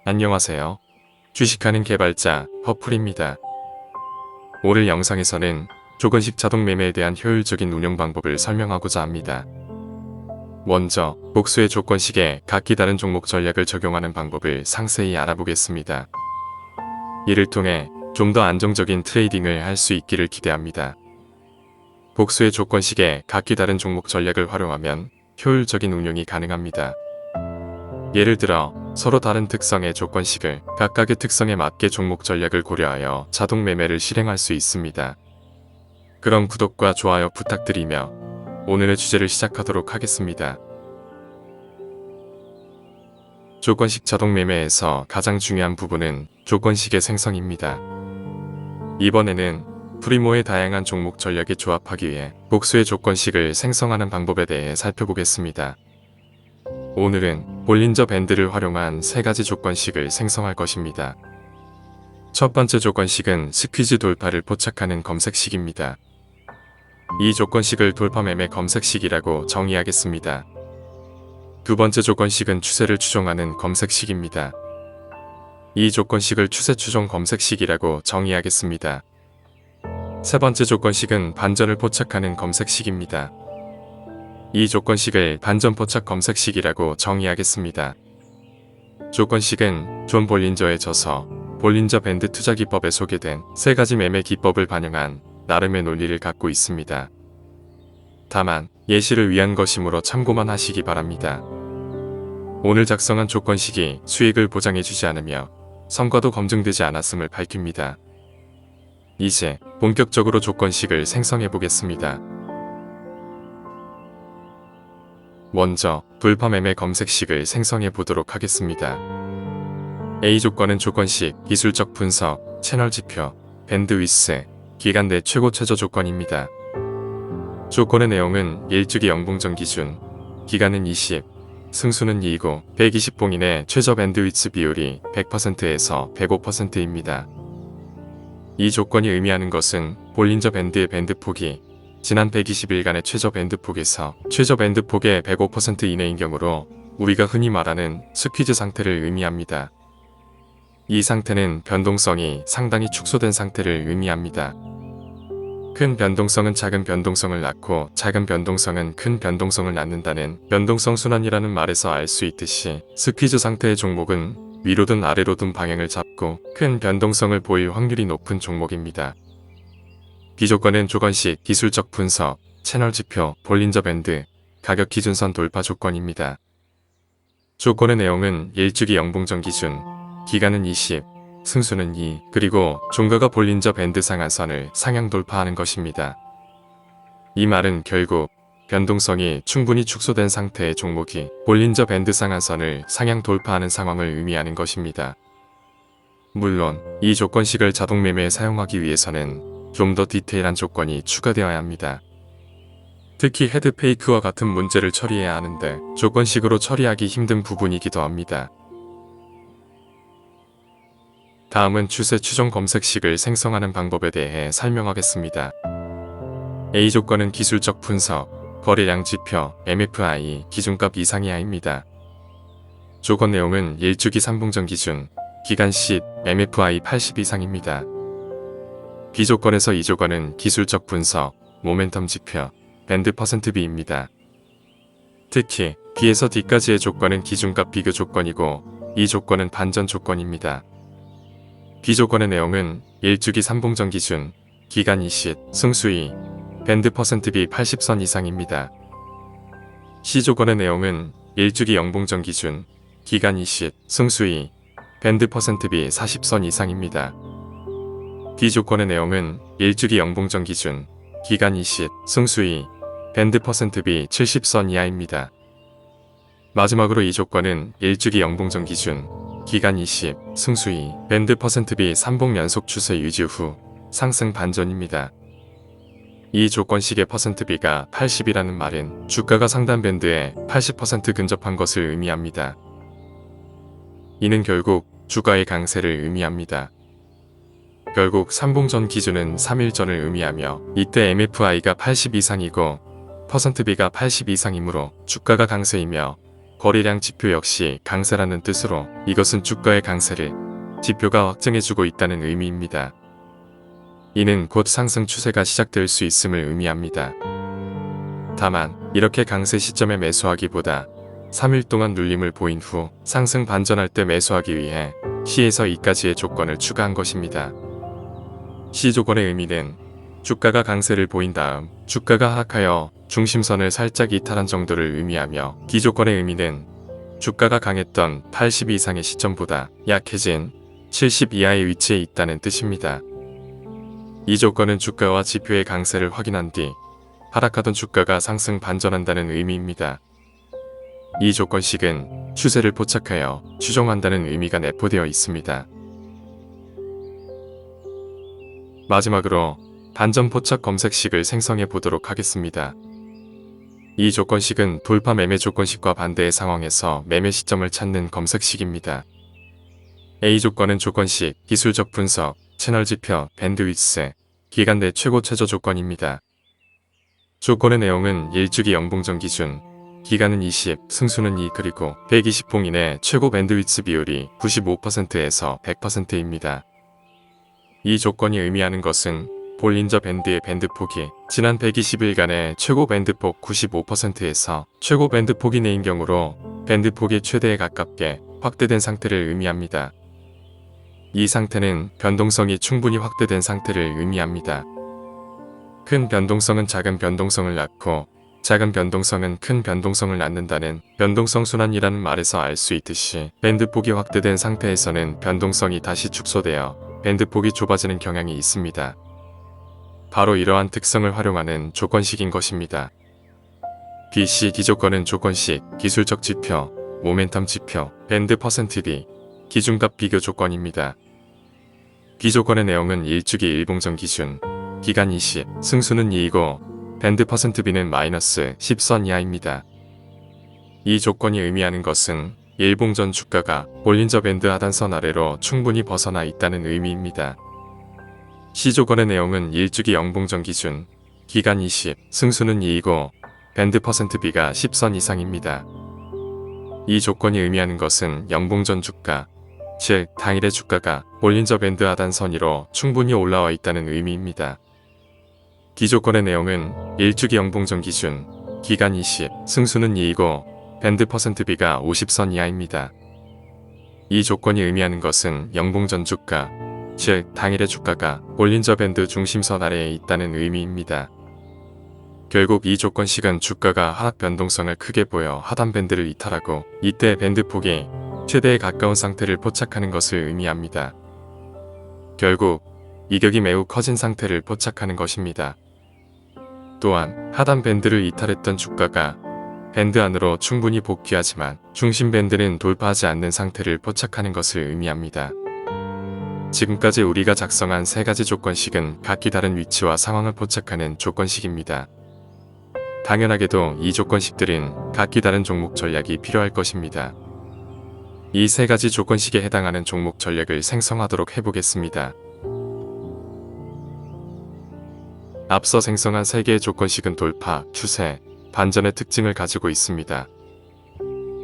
안녕하세요. 주식하는 개발자 퍼플입니다. 오늘 영상에서는 조건식 자동 매매에 대한 효율적인 운영 방법을 설명하고자 합니다. 먼저 복수의 조건식에 각기 다른 종목 전략을 적용하는 방법을 상세히 알아보겠습니다. 이를 통해 좀 더 안정적인 트레이딩을 할 수 있기를 기대합니다. 복수의 조건식에 각기 다른 종목 전략을 활용하면 효율적인 운용이 가능합니다. 예를 들어 서로 다른 특성의 조건식을 각각의 특성에 맞게 종목 전략을 고려하여 자동 매매를 실행할 수 있습니다. 그럼 구독과 좋아요 부탁드리며 오늘의 주제를 시작하도록 하겠습니다. 조건식 자동 매매에서 가장 중요한 부분은 조건식의 생성입니다. 이번에는 프리모의 다양한 종목 전략에 조합하기 위해 복수의 조건식을 생성하는 방법에 대해 살펴보겠습니다. 오늘은 볼린저 밴드를 활용한 3가지 조건식을 생성할 것입니다. 첫 번째 조건식은 스퀴즈 돌파를 포착하는 검색식입니다. 이 조건식을 돌파 매매 검색식이라고 정의하겠습니다. 두 번째 조건식은 추세를 추종하는 검색식입니다. 이 조건식을 추세 추종 검색식이라고 정의하겠습니다. 세 번째 조건식은 반전을 포착하는 검색식입니다. 이 조건식을 반전 포착 검색식이라고 정의하겠습니다. 조건식은 존 볼린저의 저서 볼린저 밴드 투자 기법에 소개된 3가지 매매 기법을 반영한 나름의 논리를 갖고 있습니다. 다만 예시를 위한 것이므로 참고만 하시기 바랍니다. 오늘 작성한 조건식이 수익을 보장해주지 않으며 성과도 검증되지 않았음을 밝힙니다. 이제 본격적으로 조건식을 생성해 보겠습니다. 먼저 돌파 매매 검색식을 생성해 보도록 하겠습니다. A 조건은 조건식, 기술적 분석, 채널 지표, 밴드위스, 기간 내 최고 최저 조건입니다. 조건의 내용은 일주기 영봉정 기준, 기간은 20, 승수는 2이고 120봉인의 최저 밴드위스 비율이 100%에서 105%입니다. 이 조건이 의미하는 것은 볼린저 밴드의 밴드폭이 지난 120일간의 최저 밴드폭에서 최저 밴드폭의 105% 이내인 경우로 우리가 흔히 말하는 스퀴즈 상태를 의미합니다. 이 상태는 변동성이 상당히 축소된 상태를 의미합니다. 큰 변동성은 작은 변동성을 낳고 작은 변동성은 큰 변동성을 낳는다는 변동성 순환이라는 말에서 알 수 있듯이 스퀴즈 상태의 종목은 위로든 아래로든 방향을 잡고 큰 변동성을 보일 확률이 높은 종목입니다. B조건은 조건식, 기술적 분석, 채널 지표, 볼린저 밴드, 가격 기준선 돌파 조건입니다. 조건의 내용은 일주기 영봉정 기준, 기간은 20, 승수는 2, 그리고 종가가 볼린저 밴드 상한선을 상향 돌파하는 것입니다. 이 말은 결국 변동성이 충분히 축소된 상태의 종목이 볼린저 밴드 상한선을 상향 돌파하는 상황을 의미하는 것입니다. 물론 이 조건식을 자동 매매에 사용하기 위해서는 좀 더 디테일한 조건이 추가되어야 합니다. 특히 헤드 페이크와 같은 문제를 처리해야 하는데 조건식으로 처리하기 힘든 부분이기도 합니다. 다음은 추세 추종 검색식을 생성하는 방법에 대해 설명하겠습니다. A 조건은 기술적 분석, 거래량 지표, MFI, 기준값 이상이하입니다. 조건 내용은 일주기 3봉정 기준, 기간 10, MFI 80 이상입니다. B조건에서 이 조건은 기술적 분석, 모멘텀 지표, 밴드 %B입니다. 특히 B에서 D까지의 조건은 기준값 비교 조건이고 이 조건은 반전 조건입니다. B조건의 내용은 일주기 3봉정 기준, 기간 20, 승수 2, 밴드 %B 80선 이상입니다. C조건의 내용은 일주기 영봉정 기준, 기간 20, 승수 2, 밴드 %B 40선 이상입니다. D조건의 내용은 일주기 영봉정 기준, 기간 20, 승수 2, 밴드 %B 70선 이하입니다. 마지막으로 이 조건은 일주기 영봉정 기준, 기간 20, 승수 2, 밴드 %B 3봉 연속 추세 유지 후 상승 반전입니다. 이 조건식의 %B가 80이라는 말은 주가가 상단 밴드에 80% 근접한 것을 의미합니다. 이는 결국 주가의 강세를 의미합니다. 결국 3봉전 기준은 3일 전을 의미하며 이때 MFI가 80 이상이고 %B가 80 이상이므로 주가가 강세이며 거래량 지표 역시 강세라는 뜻으로 이것은 주가의 강세를 지표가 확증해주고 있다는 의미입니다. 이는 곧 상승 추세가 시작될 수 있음을 의미합니다. 다만 이렇게 강세 시점에 매수하기보다 3일 동안 눌림을 보인 후 상승 반전할 때 매수하기 위해 C에서 E까지의 조건을 추가한 것입니다. C 조건의 의미는 주가가 강세를 보인 다음 주가가 하락하여 중심선을 살짝 이탈한 정도를 의미하며 D 조건의 의미는 주가가 강했던 80 이상의 시점보다 약해진 70 이하의 위치에 있다는 뜻입니다. 이 조건은 주가와 지표의 강세를 확인한 뒤 하락하던 주가가 상승 반전한다는 의미입니다. 이 조건식은 추세를 포착하여 추종한다는 의미가 내포되어 있습니다. 마지막으로 반전 포착 검색식을 생성해 보도록 하겠습니다. 이 조건식은 돌파 매매 조건식과 반대의 상황에서 매매 시점을 찾는 검색식입니다. A 조건은 조건식, 기술적 분석, 채널 지표, 밴드위스, 기간 내 최고 최저 조건입니다. 조건의 내용은 일주기 연봉전 기준, 기간은 20, 승수는 2 그리고 120봉 이내 최고 밴드위스 비율이 95%에서 100%입니다. 이 조건이 의미하는 것은 볼린저 밴드의 밴드폭이 지난 120일간의 최고 밴드폭 95%에서 최고 밴드폭 이내인 경우로 밴드폭이 최대에 가깝게 확대된 상태를 의미합니다. 이 상태는 변동성이 충분히 확대된 상태를 의미합니다. 큰 변동성은 작은 변동성을 낳고 작은 변동성은 큰 변동성을 낳는다는 변동성 순환이라는 말에서 알 수 있듯이 밴드폭이 확대된 상태에서는 변동성이 다시 축소되어 밴드폭이 좁아지는 경향이 있습니다. 바로 이러한 특성을 활용하는 조건식인 것입니다. BC D조건은 조건식, 기술적 지표, 모멘텀 지표, 밴드 %B, 기준값 비교 조건입니다. B조건의 내용은 일주기 일봉전 기준, 기간 20, 승수는 2이고 밴드 %B는 마이너스 10선 이하입니다. 이 조건이 의미하는 것은 일봉전 주가가 볼린저 밴드 하단선 아래로 충분히 벗어나 있다는 의미입니다. C조건의 내용은 일주기 연봉전 기준, 기간 20, 승수는 2이고 밴드 %B가 10선 이상입니다. 이 조건이 의미하는 것은 연봉전 주가, 즉 당일의 주가가 볼린저 밴드 하단선 위로 충분히 올라와 있다는 의미입니다. D조건의 내용은 일주기 연봉전 기준, 기간 20, 승수는 2이고 밴드 %B가 50선 이하입니다. 이 조건이 의미하는 것은 연봉전 주가, 즉 당일의 주가가 볼린저 밴드 중심선 아래에 있다는 의미입니다. 결국 이 조건식은 주가가 하락 변동성을 크게 보여 하단 밴드를 이탈하고 이때 밴드폭이 최대에 가까운 상태를 포착하는 것을 의미합니다. 결국 이격이 매우 커진 상태를 포착하는 것입니다. 또한 하단 밴드를 이탈했던 주가가 밴드 안으로 충분히 복귀하지만 중심 밴드는 돌파하지 않는 상태를 포착하는 것을 의미합니다. 지금까지 우리가 작성한 세 가지 조건식은 각기 다른 위치와 상황을 포착하는 조건식입니다. 당연하게도 이 조건식들은 각기 다른 종목 전략이 필요할 것입니다. 이 세 가지 조건식에 해당하는 종목 전략을 생성하도록 해보겠습니다. 앞서 생성한 3개의 조건식은 돌파, 추세, 반전의 특징을 가지고 있습니다.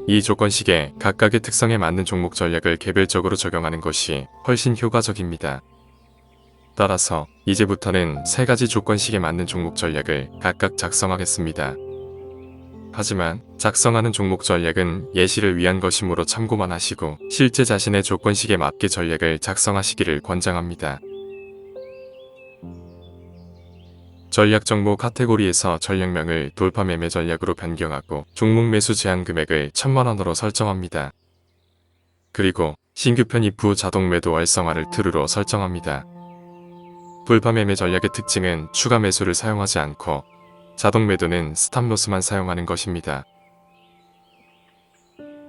이 조건식에 각각의 특성에 맞는 종목 전략을 개별적으로 적용하는 것이 훨씬 효과적입니다. 따라서 이제부터는 3가지 조건식에 맞는 종목 전략을 각각 작성하겠습니다. 하지만 작성하는 종목 전략은 예시를 위한 것이므로 참고만 하시고 실제 자신의 조건식에 맞게 전략을 작성하시기를 권장합니다. 전략 정보 카테고리에서 전략명을 돌파 매매 전략으로 변경하고 종목 매수 제한 금액을 1000만원으로 설정합니다. 그리고 신규 편입 후 자동 매도 활성화를 true로 설정합니다. 돌파 매매 전략의 특징은 추가 매수를 사용하지 않고 자동 매도는 스탑로스만 사용하는 것입니다.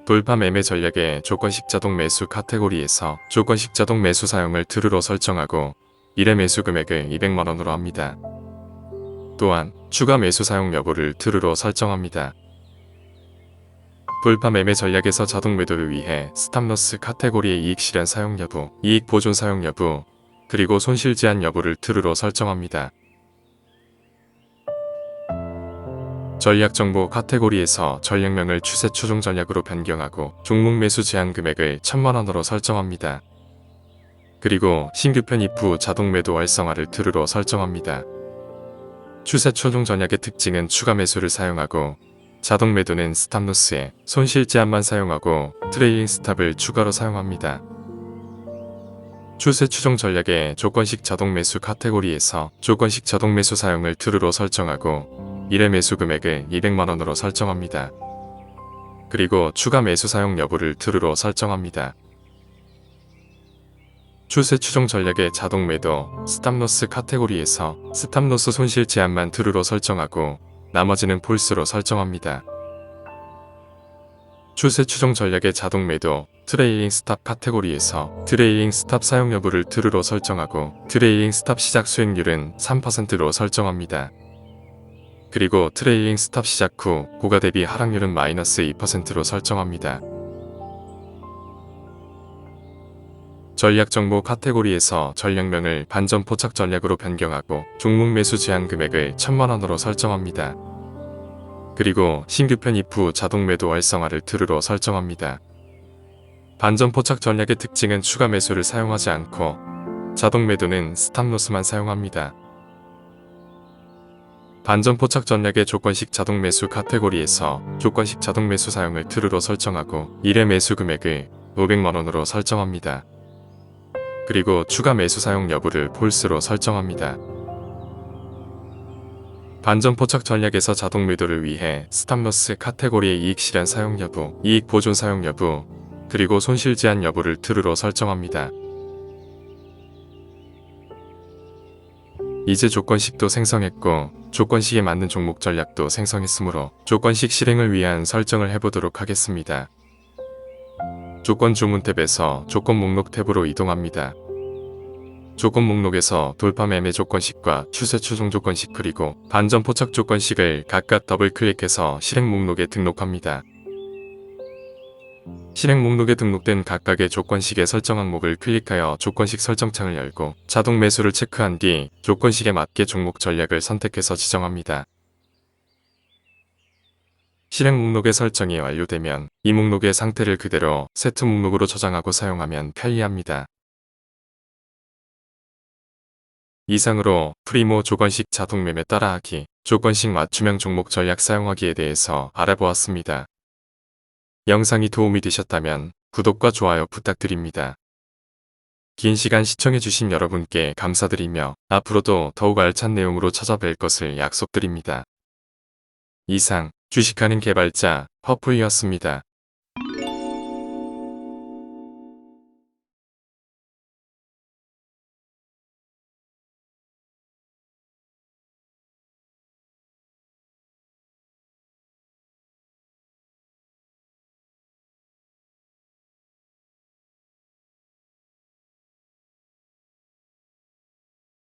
돌파 매매 전략의 조건식 자동 매수 카테고리에서 조건식 자동 매수 사용을 true로 설정하고 1회 매수 금액을 200만원으로 합니다. 또한 추가 매수 사용 여부를 true로 설정합니다. 돌파 매매 전략에서 자동 매도를 위해 스탑로스 카테고리의 이익 실현 사용 여부, 이익 보존 사용 여부, 그리고 손실 제한 여부를 true로 설정합니다. 전략정보 카테고리에서 전략명을 추세 추종 전략으로 변경하고 종목 매수 제한 금액을 1000만원으로 설정합니다. 그리고 신규 편입 후 자동 매도 활성화를 true로 설정합니다. 추세 추종 전략의 특징은 추가 매수를 사용하고 자동 매도는 스탑로스에 손실 제한만 사용하고 트레일링 스탑을 추가로 사용합니다. 추세 추종 전략의 조건식 자동 매수 카테고리에서 조건식 자동 매수 사용을 true로 설정하고 1회 매수 금액을 200만원으로 설정합니다. 그리고 추가 매수 사용 여부를 true로 설정합니다. 추세 추종 전략의 자동 매도 스탑로스 카테고리에서 스탑로스 손실 제한만 true로 설정하고 나머지는 false로 설정합니다. 추세 추종 전략의 자동 매도 트레일링 스탑 카테고리에서 트레일링 스탑 사용 여부를 true로 설정하고 트레일링 스탑 시작 수익률은 3%로 설정합니다. 그리고 트레일링 스탑 시작 후 고가 대비 하락률은 마이너스 2%로 설정합니다. 전략정보 카테고리에서 전략명을 반전 포착 전략으로 변경하고 종목 매수 제한 금액을 1000만원으로 설정합니다. 그리고 신규 편입 후 자동 매도 활성화를 true로 설정합니다. 반전 포착 전략의 특징은 추가 매수를 사용하지 않고 자동 매도는 스탑로스만 사용합니다. 반전 포착 전략의 조건식 자동 매수 카테고리에서 조건식 자동 매수 사용을 true로 설정하고 1회 매수 금액을 500만원으로 설정합니다. 그리고 추가 매수 사용 여부를 false로 설정합니다. 반전 포착 전략에서 자동 매도를 위해 스탑로스 카테고리의 이익 실현 사용 여부, 이익 보존 사용 여부, 그리고 손실 제한 여부를 true로 설정합니다. 이제 조건식도 생성했고 조건식에 맞는 종목 전략도 생성했으므로 조건식 실행을 위한 설정을 해보도록 하겠습니다. 조건 주문 탭에서 조건 목록 탭으로 이동합니다. 조건 목록에서 돌파 매매 조건식과 추세 추종 조건식 그리고 반전 포착 조건식을 각각 더블 클릭해서 실행 목록에 등록합니다. 실행 목록에 등록된 각각의 조건식의 설정 항목을 클릭하여 조건식 설정창을 열고 자동 매수를 체크한 뒤 조건식에 맞게 종목 전략을 선택해서 지정합니다. 실행 목록의 설정이 완료되면 이 목록의 상태를 그대로 세트 목록으로 저장하고 사용하면 편리합니다. 이상으로 프리모 조건식 자동 매매 따라하기, 조건식 맞춤형 종목 전략 사용하기에 대해서 알아보았습니다. 영상이 도움이 되셨다면 구독과 좋아요 부탁드립니다. 긴 시간 시청해주신 여러분께 감사드리며 앞으로도 더욱 알찬 내용으로 찾아뵐 것을 약속드립니다. 이상 주식하는 개발자 퍼플이었습니다.